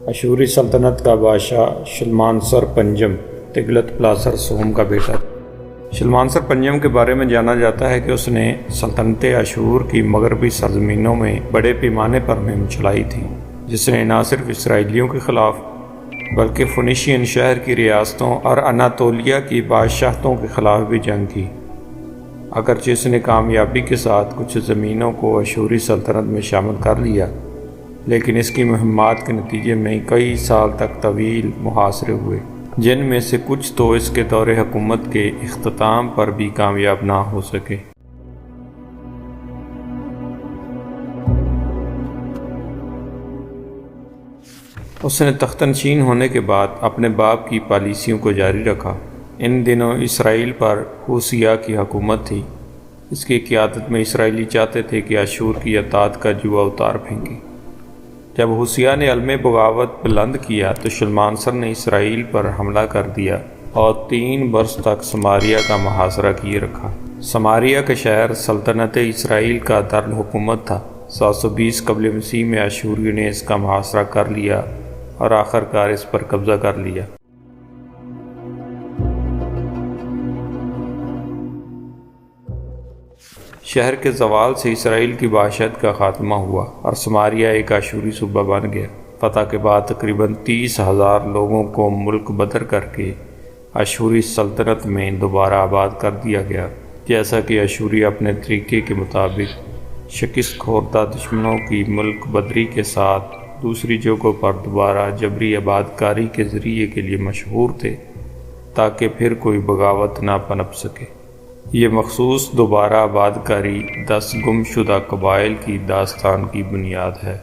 اشوری سلطنت کا بادشاہ شلمانسر پنجم تغلت پلاسر سوم کا بیٹا تھا۔ شلمانسر پنجم کے بارے میں جانا جاتا ہے کہ اس نے سلطنت اشور کی مغربی سرزمینوں میں بڑے پیمانے پر مہم چلائی تھی، جس نے نہ صرف اسرائیلیوں کے خلاف بلکہ فونیشین شہر کی ریاستوں اور اناتولیہ کی بادشاہتوں کے خلاف بھی جنگ کی۔ اگرچہ اس نے کامیابی کے ساتھ کچھ زمینوں کو اشوری سلطنت میں شامل کر لیا، لیکن اس کی مہمات کے نتیجے میں کئی سال تک طویل محاصرے ہوئے، جن میں سے کچھ تو اس کے دور حکومت کے اختتام پر بھی کامیاب نہ ہو سکے۔ اس نے تخت نشین ہونے کے بعد اپنے باپ کی پالیسیوں کو جاری رکھا۔ ان دنوں اسرائیل پر ہوسیہ کی حکومت تھی۔ اس کی قیادت میں اسرائیلی چاہتے تھے کہ اشور کی اطاعت کا جوا اتار پھینکے۔ جب ہوسیہ نے عزم بغاوت بلند کیا تو شلمانسر نے اسرائیل پر حملہ کر دیا اور 3 برس تک سماریہ کا محاصرہ کیے رکھا۔ سماریہ کا شہر سلطنت اسرائیل کا دارالحکومت تھا۔ 720 قبل مسیح میں اشوریوں نے اس کا محاصرہ کر لیا اور آخر کار اس پر قبضہ کر لیا۔ شہر کے زوال سے اسرائیل کی بادشاہت کا خاتمہ ہوا اور سماریہ ایک اشوری صوبہ بن گیا۔ فتح کے بعد تقریباً 30,000 لوگوں کو ملک بدر کر کے اشوری سلطنت میں دوبارہ آباد کر دیا گیا، جیسا کہ اشوری اپنے طریقے کے مطابق شکست خوردہ دشمنوں کی ملک بدری کے ساتھ دوسری جگہوں پر دوبارہ جبری آباد کاری کے ذریعے کے لیے مشہور تھے، تاکہ پھر کوئی بغاوت نہ پنپ سکے۔ یہ مخصوص دوبارہ آباد کاری 10 گم شدہ قبائل کی داستان کی بنیاد ہے۔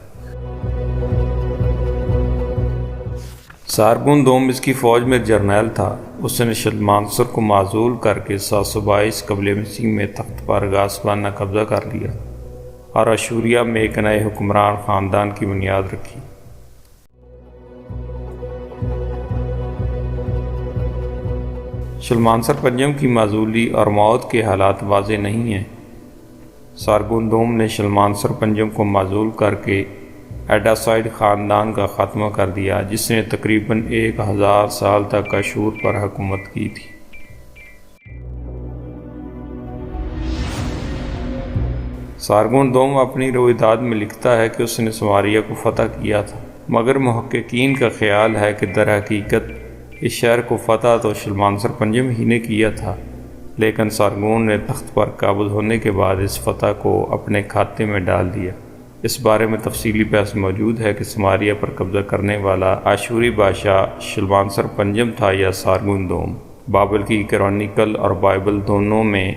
سارگون دوم اس کی فوج میں جرنیل تھا۔ اس نے شلمانسر کو معزول کر کے 722 قبل مسیح میں تخت پر غاصبانہ قبضہ کر لیا اور اشوریہ میں ایک نئے حکمران خاندان کی بنیاد رکھی۔ شلمانسر پنجم کی معزولی اور موت کے حالات واضح نہیں ہیں۔ سارگون دوم نے شلمانسر پنجم کو معزول کر کے ایڈاسائڈ خاندان کا خاتمہ کر دیا، جس نے تقریباً 1000 سال تک اشور پر حکومت کی تھی۔ سارگون دوم اپنی روایات میں لکھتا ہے کہ اس نے سماریہ کو فتح کیا تھا، مگر محققین کا خیال ہے کہ در حقیقت اس شہر کو فتح تو شلمانسر پنجم ہی نے کیا تھا، لیکن سارگون نے تخت پر قابض ہونے کے بعد اس فتح کو اپنے کھاتے میں ڈال دیا۔ اس بارے میں تفصیلی بحث موجود ہے کہ سماریہ پر قبضہ کرنے والا اشوری بادشاہ شلمانسر پنجم تھا یا سارگون دوم۔ بابل کی کرونیکل اور بائبل دونوں میں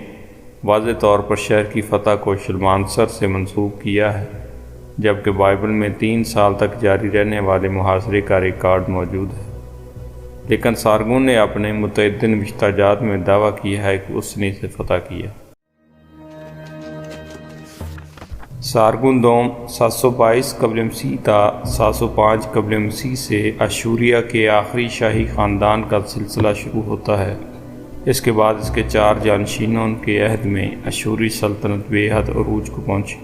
واضح طور پر شہر کی فتح کو شلمانسر سے منسوب کیا ہے، جبکہ بائبل میں 3 سال تک جاری رہنے والے محاصرے کا ریکارڈ موجود ہے۔ لیکن سارگون نے اپنے متعدد احتجاجات میں دعویٰ کیا ہے کہ اس نے اسے فتح کیا۔ سارگون دوم 722 قبل مسیح تا 705 قبل مسیح سے اشوریہ کے آخری شاہی خاندان کا سلسلہ شروع ہوتا ہے۔ اس کے بعد اس کے 4 جانشینوں کے عہد میں اشوری سلطنت بے حد عروج کو پہنچی۔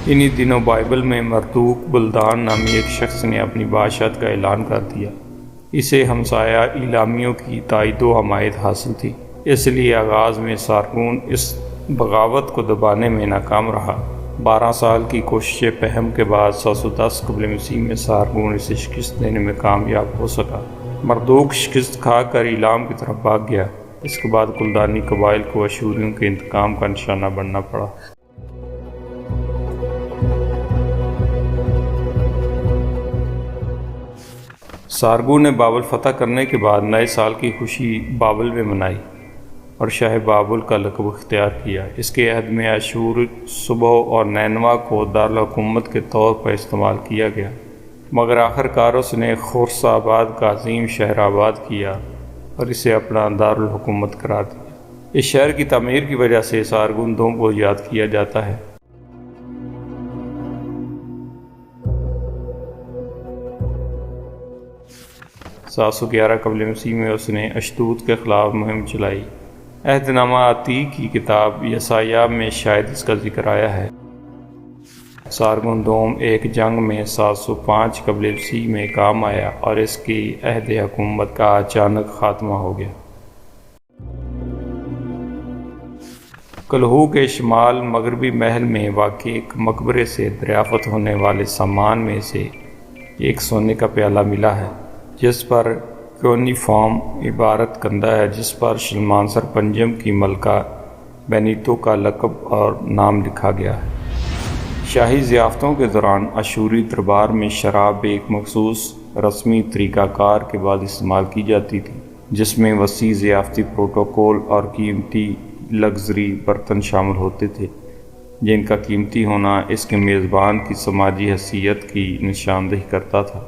انہی دنوں بائبل میں مردوک بلدان نامی ایک شخص نے اپنی بادشاہت کا اعلان کر دیا۔ اسے ہمسایہ ایلامیوں کی تائید و حمایت حاصل تھی، اس لیے آغاز میں سارگون اس بغاوت کو دبانے میں ناکام رہا۔ 12 سال کی کوشش پہم کے بعد 710 قبل مسیح میں سارگون اسے شکست دینے میں کامیاب ہو سکا۔ مردوک شکست کھا کر ایلام کی طرف بھاگ گیا۔ اس کے بعد کلدانی قبائل کو اشوریوں کے انتقام کا نشانہ بننا پڑا۔ سارگون نے بابل فتح کرنے کے بعد نئے سال کی خوشی بابل میں منائی اور شاہ بابل کا لقب اختیار کیا۔ اس کے عہد میں اشور صبح اور نینوا کو دارالحکومت کے طور پر استعمال کیا گیا، مگر آخر کار اس نے خورس آباد کا عظیم شہر آباد کیا اور اسے اپنا دارالحکومت قرار دیا۔ اس شہر کی تعمیر کی وجہ سے سارگون دوم کو یاد کیا جاتا ہے۔ 711 قبل مسیح میں اس نے اشدود کے خلاف مہم چلائی۔ عہد نامہ عتیق کی کتاب یسایہ میں شاید اس کا ذکر آیا ہے۔ سارگون دوم ایک جنگ میں 705 قبل مسیح میں کام آیا اور اس کی عہد حکومت کا اچانک خاتمہ ہو گیا۔ کلہو کے شمال مغربی محل میں واقع ایک مقبرے سے دریافت ہونے والے سامان میں سے ایک سونے کا پیالہ ملا ہے جس پر کیونیفارم عبارت کندہ ہے، جس پر شلمانسر پنجم کی ملکہ بینیتو کا لقب اور نام لکھا گیا ہے۔ شاہی ضیافتوں کے دوران اشوری دربار میں شراب ایک مخصوص رسمی طریقہ کار کے بعد استعمال کی جاتی تھی، جس میں وسیع ضیافتی پروٹوکول اور قیمتی لگژری برتن شامل ہوتے تھے، جن کا قیمتی ہونا اس کے میزبان کی سماجی حیثیت کی نشاندہی کرتا تھا۔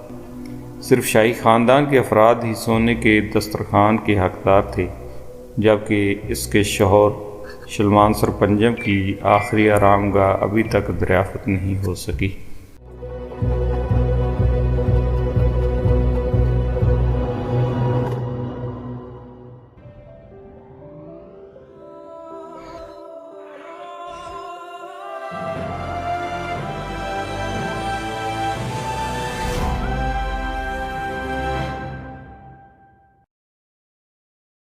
صرف شاہی خاندان کے افراد ہی سونے کے دسترخوان کے حقدار تھے، جبکہ اس کے شوہر شلمانسر پنجم کی آخری آرام گاہ ابھی تک دریافت نہیں ہو سکی۔